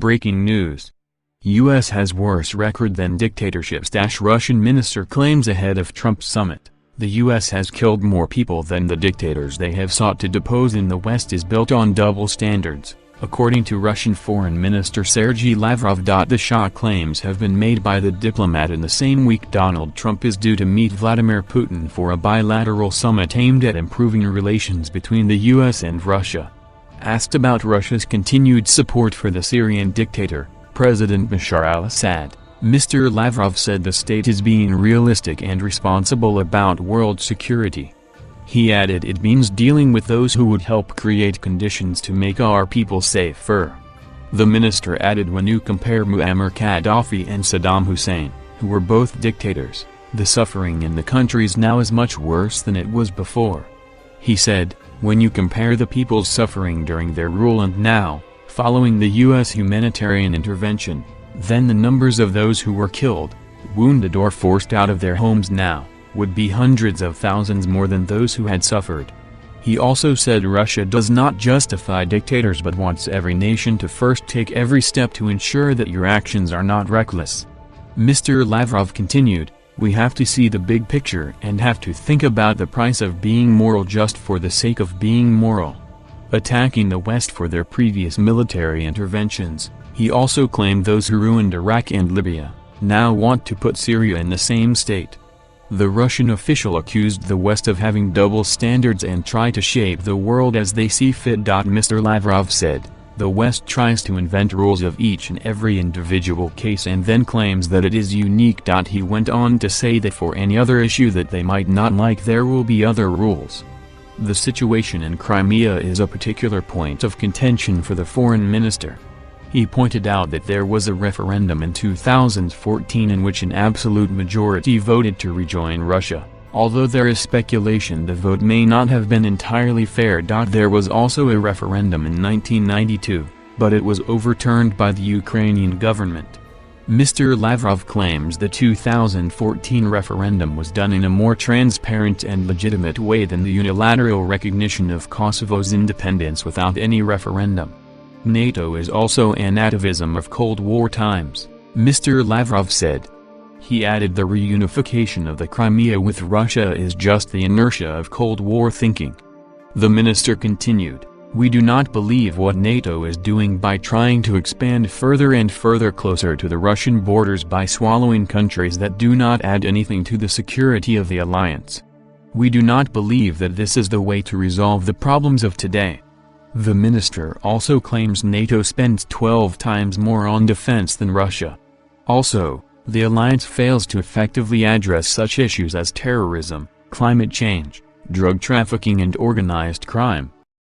Breaking news. U.S. has worse record than dictatorships. Russian minister claims ahead of Trump summit. The U.S. has killed more people than the dictators they have sought to depose in the West is built on double standards, according to Russian Foreign Minister Sergei Lavrov. The shock claims have been made by the diplomat in the same week Donald Trump is due to meet Vladimir Putin for a bilateral summit aimed at improving relations between the U.S. and Russia. Asked about Russia's continued support for the Syrian dictator, President Bashar al-Assad, Mr. Lavrov said the state is being realistic and responsible about world security. He added it means dealing with those who would help create conditions to make our people safer. The minister added, when you compare Muammar Gaddafi and Saddam Hussein, who were both dictators, the suffering in the countries now is much worse than it was before. He said, when you compare the people's suffering during their rule and now, following the U.S. humanitarian intervention, then the numbers of those who were killed, wounded or forced out of their homes now, would be hundreds of thousands more than those who had suffered. He also said Russia does not justify dictators but wants every nation to first take every step to ensure that your actions are not reckless. Mr. Lavrov continued, we have to see the big picture and have to think about the price of being moral just for the sake of being moral. Attacking the West for their previous military interventions, he also claimed those who ruined Iraq and Libya now want to put Syria in the same state. The Russian official accused the West of having double standards and try to shape the world as they see fit. Mr. Lavrov said, the West tries to invent rules of each and every individual case and then claims that it is unique. He went on to say that for any other issue that they might not like there will be other rules. The situation in Crimea is a particular point of contention for the foreign minister. He pointed out that there was a referendum in 2014 in which an absolute majority voted to rejoin Russia, although there is speculation the vote may not have been entirely fair. There was also a referendum in 1992, but it was overturned by the Ukrainian government. Mr. Lavrov claims the 2014 referendum was done in a more transparent and legitimate way than the unilateral recognition of Kosovo's independence without any referendum. NATO is also an atavism of Cold War times, Mr. Lavrov said. He added the reunification of the Crimea with Russia is just the inertia of Cold War thinking. The minister continued, we do not believe what NATO is doing by trying to expand further and further closer to the Russian borders by swallowing countries that do not add anything to the security of the alliance. We do not believe that this is the way to resolve the problems of today. The minister also claims NATO spends 12 times more on defense than Russia. Also, the alliance fails to effectively address such issues as terrorism, climate change, drug trafficking and organized crime.